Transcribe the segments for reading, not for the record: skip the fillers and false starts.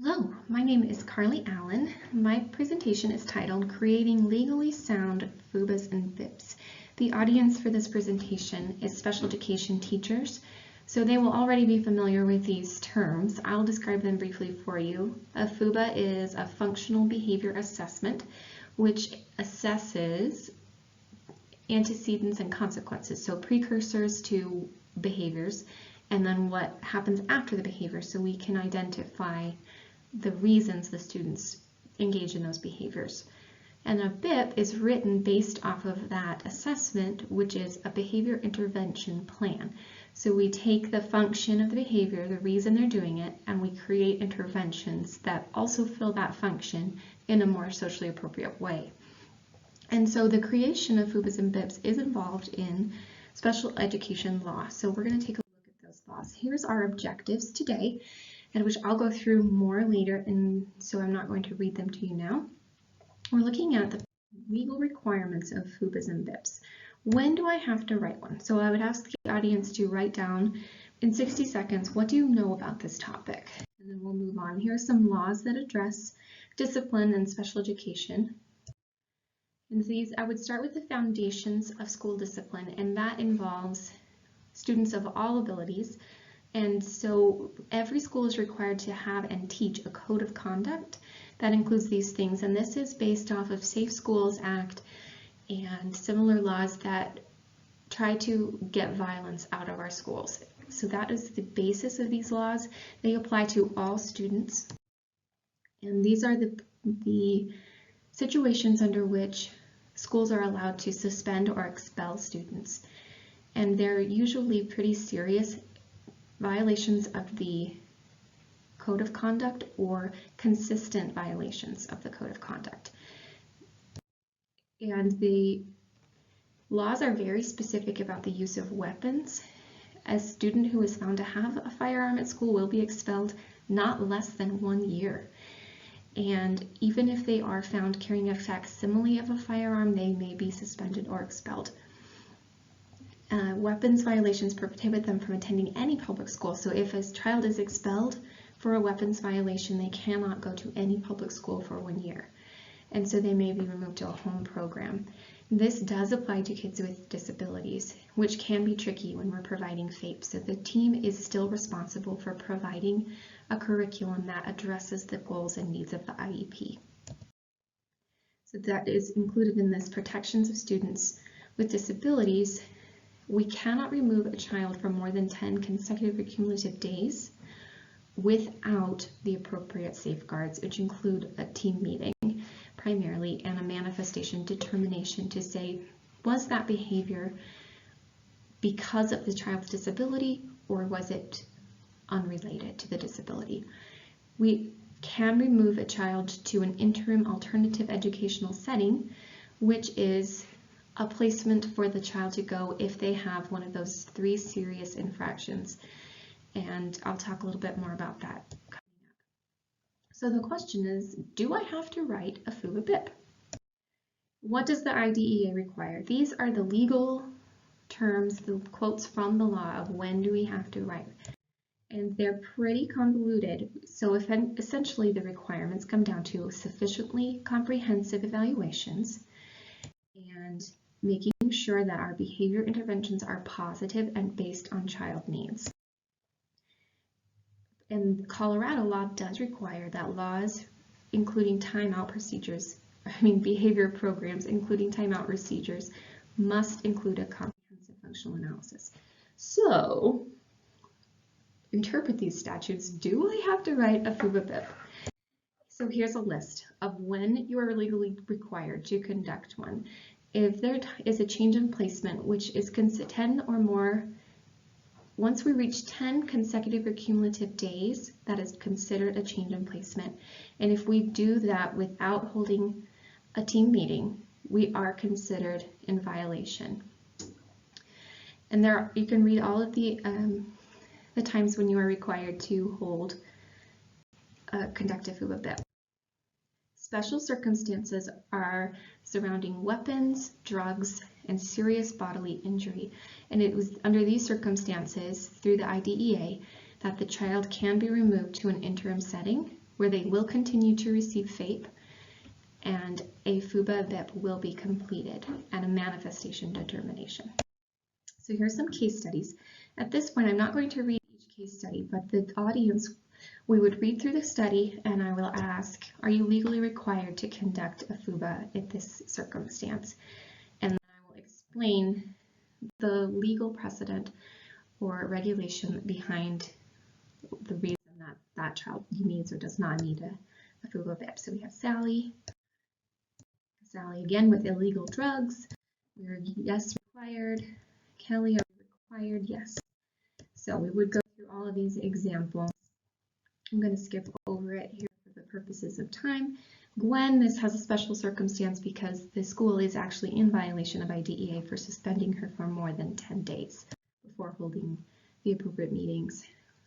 Hello, my name is Carly Allen. My presentation is titled Creating Legally Sound FBAs and BIPs. The audience for this presentation is special education teachers, so they will already be familiar with these terms. I'll describe them briefly for you. A FBA is a functional behavior assessment, which assesses antecedents and consequences, so precursors to behaviors, and then what happens after the behavior, so we can identify the reasons the students engage in those behaviors. And a BIP is written based off of that assessment, which is a behavior intervention plan. So we take the function of the behavior, the reason they're doing it, and we create interventions that also fill that function in a more socially appropriate way. And so the creation of FBAs and BIPs is involved in special education law. So we're going to take a look at those laws. Here's our objectives today, and which I'll go through more later, and so I'm not going to read them to you now. We're looking at the legal requirements of FBAs and BIPs. When do I have to write one? So I would ask the audience to write down in 60 seconds, what do you know about this topic? And then we'll move on. Here are some laws that address discipline and special education. And these, I would start with the foundations of school discipline, and that involves students of all abilities. And so every school is required to have and teach a code of conduct that includes these things. And this is based off of Safe Schools Act and similar laws that try to get violence out of our schools. So that is the basis of these laws. They apply to all students. And these are the situations under which schools are allowed to suspend or expel students. And they're usually pretty serious violations of the code of conduct or consistent violations of the code of conduct. And the laws are very specific about the use of weapons. A student who is found to have a firearm at school will be expelled not less than 1 year. And even if they are found carrying a facsimile of a firearm, they may be suspended or expelled. Weapons violations prohibit them from attending any public school. So if a child is expelled for a weapons violation, they cannot go to any public school for 1 year. And so they may be removed to a home program. This does apply to kids with disabilities, which can be tricky when we're providing FAPE. So the team is still responsible for providing a curriculum that addresses the goals and needs of the IEP. So that is included in this protections of students with disabilities. We cannot remove a child for more than 10 consecutive or cumulative days without the appropriate safeguards, which include a team meeting primarily and a manifestation determination to say, was that behavior because of the child's disability or was it unrelated to the disability? We can remove a child to an interim alternative educational setting, which is a placement for the child to go if they have one of those 3 serious infractions. And I'll talk a little bit more about that coming up. So the question is, do I have to write a FBA BIP? What does the IDEA require? These are the legal terms, the quotes from the law of when do we have to write. And they're pretty convoluted. So essentially the requirements come down to sufficiently comprehensive evaluations and making sure that our behavior interventions are positive and based on child needs. And Colorado law does require that laws, including timeout procedures, behavior programs, including timeout procedures, must include a comprehensive functional analysis. So, interpret these statutes. Do I have to write a FBA BIP? So here's a list of when you are legally required to conduct one. If there is a change in placement, which is 10 or more, once we reach 10 consecutive or cumulative days, that is considered a change in placement. And if we do that without holding a team meeting, we are considered in violation. And there, you can read all of the times when you are required to conduct a FBA BIP. Special circumstances are surrounding weapons, drugs, and serious bodily injury. And it was under these circumstances, through the IDEA, that the child can be removed to an interim setting where they will continue to receive FAPE, and a FBA BIP will be completed and a manifestation determination. So here's some case studies. At this point, I'm not going to read each case study, but the audience, we would read through the study and I will ask, are you legally required to conduct a FBA at this circumstance? And then I will explain the legal precedent or regulation behind the reason that that child needs or does not need a FBA BIP. So we have Sally. Sally again with illegal drugs. We're yes required. Kelly, are we required? Yes. So we would go through all of these examples. I'm going to skip over it here for the purposes of time. Gwen, this has a special circumstance because the school is actually in violation of IDEA for suspending her for more than 10 days before holding the appropriate meetings.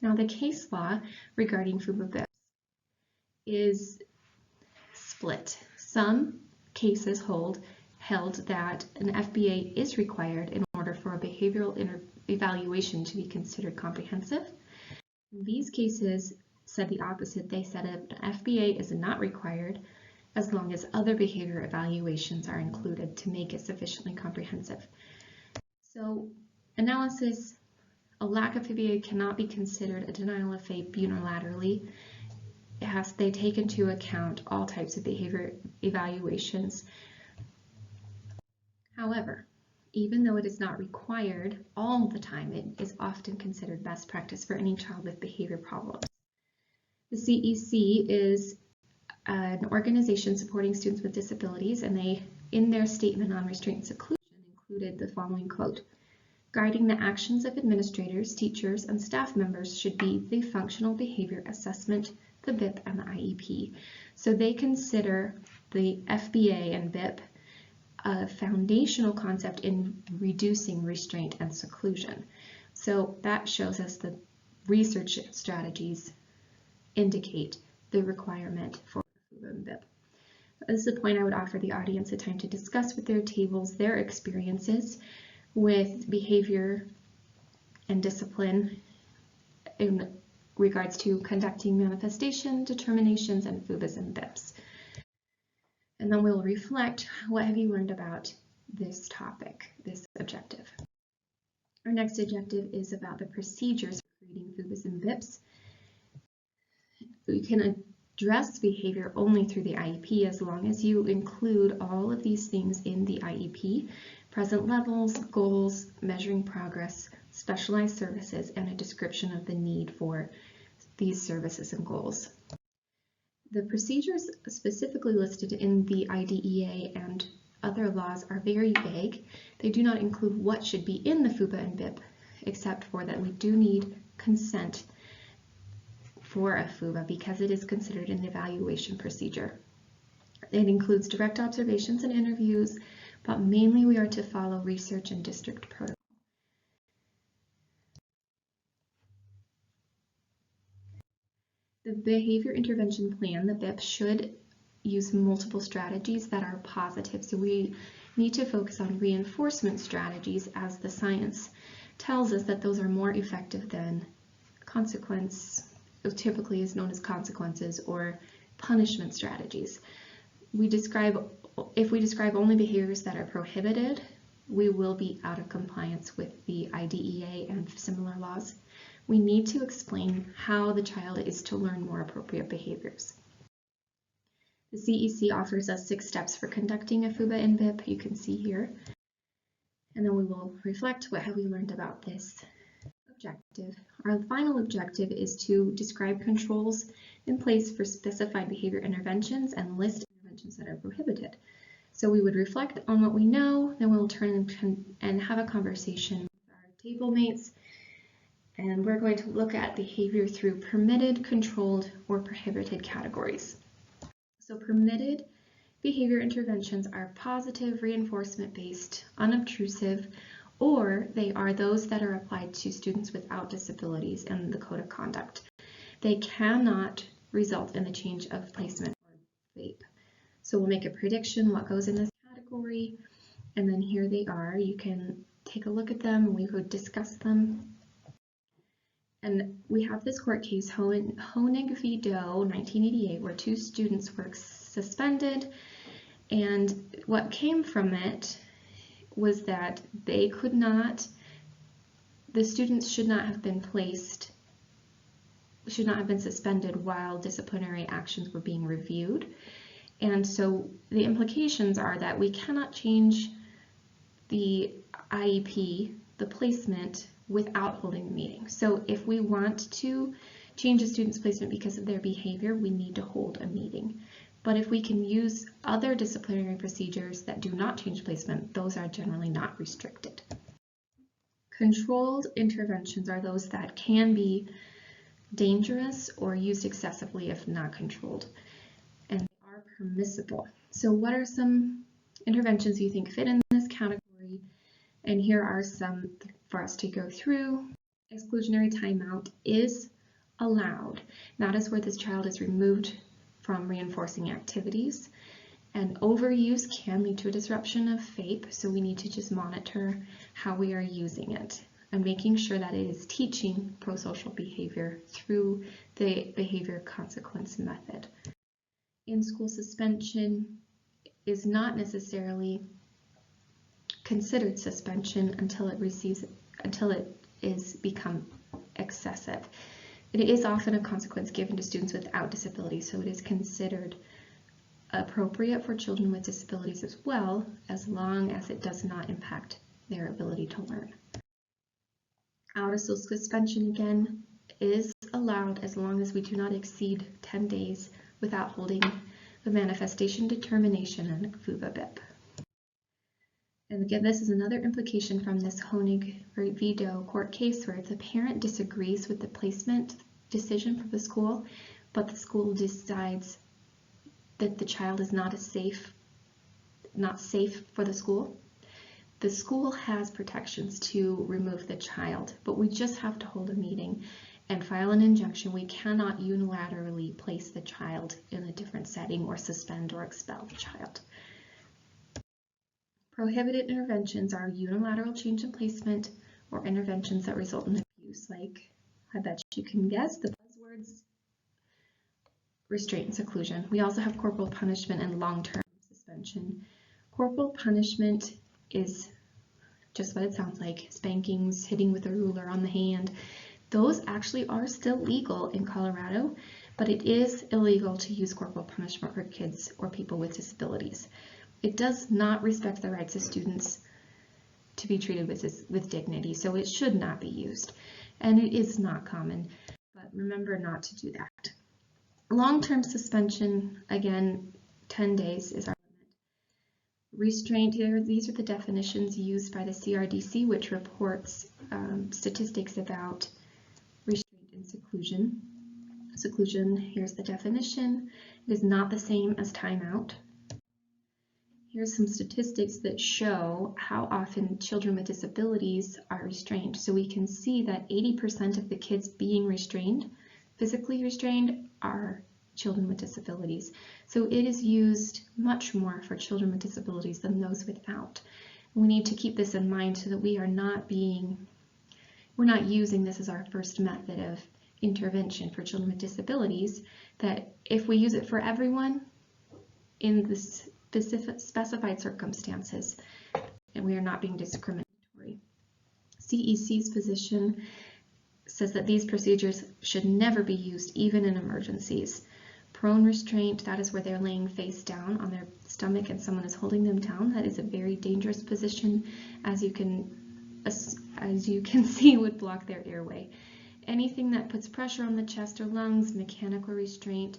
Now the case law regarding FBA BIPs is split. Some cases held that an FBA is required in order for a behavioral evaluation to be considered comprehensive. These cases said the opposite. They said an FBA is not required as long as other behavior evaluations are included to make it sufficiently comprehensive. So analysis, a lack of FBA cannot be considered a denial of FAPE unilaterally. They take into account all types of behavior evaluations. However, even though it is not required all the time, it is often considered best practice for any child with behavior problems. The CEC is an organization supporting students with disabilities, and they, in their statement on restraint and seclusion, included the following quote: "Guiding the actions of administrators, teachers, and staff members should be the functional behavior assessment, the BIP, and the IEP." So they consider the FBA and BIP a foundational concept in reducing restraint and seclusion. So that shows us the research strategies indicate the requirement for FBA and BIP. This is the point I would offer the audience a time to discuss with their tables their experiences with behavior and discipline in regards to conducting manifestation determinations and FBAs and BIPs. And then we'll reflect, what have you learned about this topic, this objective? Our next objective is about the procedures for creating FBAs and BIPs. We can address behavior only through the IEP as long as you include all of these things in the IEP: present levels, goals, measuring progress, specialized services, and a description of the need for these services and goals. The procedures specifically listed in the IDEA and other laws are very vague. They do not include what should be in the FBA and BIP, except for that we do need consent for a FBA because it is considered an evaluation procedure. It includes direct observations and interviews, but mainly we are to follow research and district protocol. The behavior intervention plan, the BIP, should use multiple strategies that are positive. So we need to focus on reinforcement strategies, as the science tells us that those are more effective than consequence, typically is known as consequences, or punishment strategies. If we describe only behaviors that are prohibited, we will be out of compliance with the IDEA and similar laws. We need to explain how the child is to learn more appropriate behaviors. The CEC offers us 6 steps for conducting a FBA and BIP, you can see here. And then we will reflect, what have we learned about this objective. Our final objective is to describe controls in place for specified behavior interventions and list interventions that are prohibited. So we would reflect on what we know, then we'll turn and have a conversation with our table mates. And we're going to look at behavior through permitted, controlled, or prohibited categories. So permitted behavior interventions are positive, reinforcement-based, unobtrusive, or they are those that are applied to students without disabilities in the Code of Conduct. They cannot result in a change of placement or FAPE. So we'll make a prediction what goes in this category, and then here they are. You can take a look at them and we could discuss them. And we have this court case, Honig v. Doe, 1988, where 2 students were suspended, and what came from it was that the students should not have been suspended while disciplinary actions were being reviewed. And so the implications are that we cannot change the IEP, the placement, without holding the meeting. So if we want to change a student's placement because of their behavior, we need to hold a meeting. But if we can use other disciplinary procedures that do not change placement, those are generally not restricted. Controlled interventions are those that can be dangerous or used excessively if not controlled, and they are permissible. So what are some interventions you think fit in this category? And here are some for us to go through. Exclusionary timeout is allowed. That is where this child is removed from reinforcing activities. And overuse can lead to a disruption of FAPE, so we need to just monitor how we are using it and making sure that it is teaching prosocial behavior through the behavior consequence method. In-school suspension is not necessarily considered suspension until it is become excessive. It is often a consequence given to students without disabilities, so it is considered appropriate for children with disabilities as well, as long as it does not impact their ability to learn. Out-of-school suspension, again, is allowed as long as we do not exceed 10 days without holding the manifestation determination and FBA BIP. And again, this is another implication from this Honig v. Doe court case where if the parent disagrees with the placement decision for the school, but the school decides that the child is not safe for the school has protections to remove the child, but we just have to hold a meeting and file an injunction. We cannot unilaterally place the child in a different setting or suspend or expel the child. Prohibited interventions are unilateral change in placement or interventions that result in abuse, like I bet you can guess the buzzwords: restraint and seclusion. We also have corporal punishment and long-term suspension. Corporal punishment is just what it sounds like: spankings, hitting with a ruler on the hand. Those actually are still legal in Colorado, but it is illegal to use corporal punishment for kids or people with disabilities. It does not respect the rights of students to be treated with dignity, so it should not be used. And it is not common, but remember not to do that. Long-term suspension, again, 10 days is our limit. Restraint, these are the definitions used by the CRDC, which reports statistics about restraint and seclusion. Seclusion, here's the definition. It is not the same as timeout. Here's some statistics that show how often children with disabilities are restrained. So we can see that 80% of the kids being restrained, physically restrained, are children with disabilities. So it is used much more for children with disabilities than those without. We need to keep this in mind so that we're not using this as our first method of intervention for children with disabilities, that if we use it for everyone in this specified circumstances, and we are not being discriminatory. CEC's position says that these procedures should never be used even in emergencies. Prone restraint, that is where they're laying face down on their stomach and someone is holding them down. That is a very dangerous position, as you can see would block their airway. Anything that puts pressure on the chest or lungs, mechanical restraint,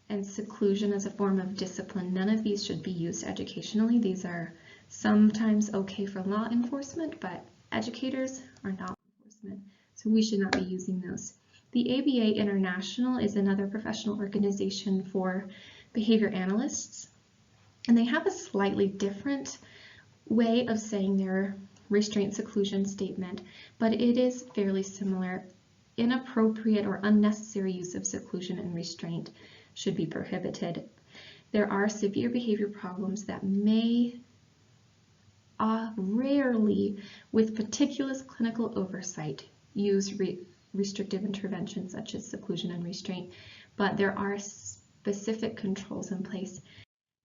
and seclusion as a form of discipline. None of these should be used educationally. These are sometimes okay for law enforcement, but educators are not law enforcement, so we should not be using those. The ABA International is another professional organization for behavior analysts, and they have a slightly different way of saying their restraint seclusion statement, but it is fairly similar. Inappropriate or unnecessary use of seclusion and restraint should be prohibited. There are severe behavior problems that may rarely, with meticulous clinical oversight, use restrictive interventions such as seclusion and restraint, but there are specific controls in place.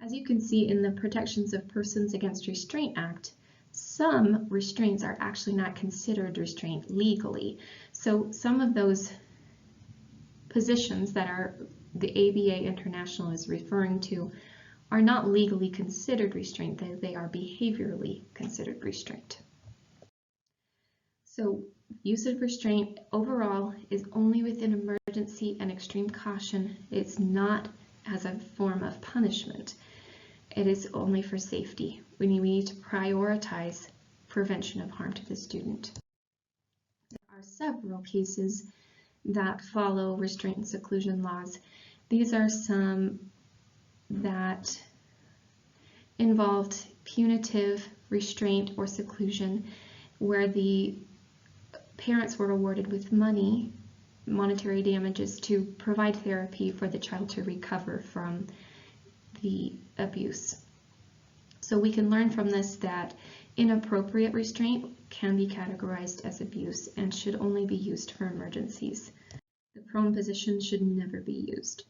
As you can see in the Protections of Persons Against Restraint Act, some restraints are actually not considered restraint legally. So some of those positions that the ABA International is referring to are not legally considered restraint, they are behaviorally considered restraint. So use of restraint overall is only within emergency and extreme caution. It's not as a form of punishment. It is only for safety. We need to prioritize prevention of harm to the student. There are several cases that follow restraint and seclusion laws. These are some that involved punitive restraint or seclusion, where the parents were awarded with monetary damages to provide therapy for the child to recover from the abuse. So we can learn from this that inappropriate restraint can be categorized as abuse and should only be used for emergencies. The prone position should never be used.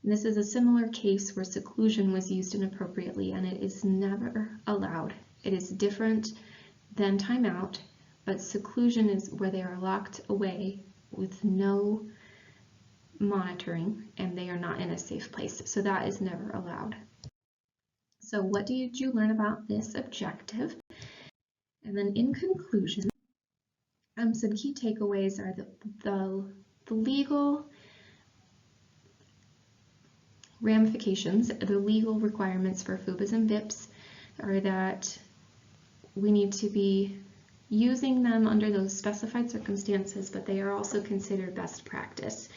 And this is a similar case where seclusion was used inappropriately and it is never allowed. It is different than timeout, but seclusion is where they are locked away with no monitoring and they are not in a safe place. So that is never allowed. So what did you learn about this objective? And then in conclusion, some key takeaways are the legal ramifications, the legal requirements for FBAs and BIPs are that we need to be using them under those specified circumstances, but they are also considered best practice.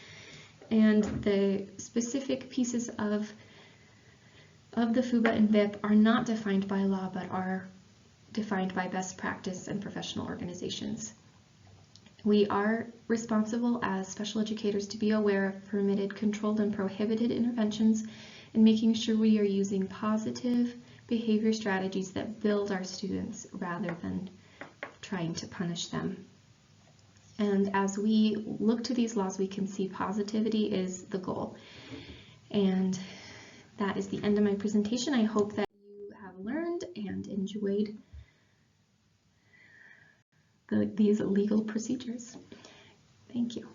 And the specific pieces of the FBA and BIP are not defined by law, but are defined by best practice and professional organizations. We are responsible as special educators to be aware of permitted, controlled, and prohibited interventions and making sure we are using positive behavior strategies that build our students rather than trying to punish them. And as we look to these laws, we can see positivity is the goal. And that is the end of my presentation. I hope that you have learned and enjoyed these legal procedures. Thank you.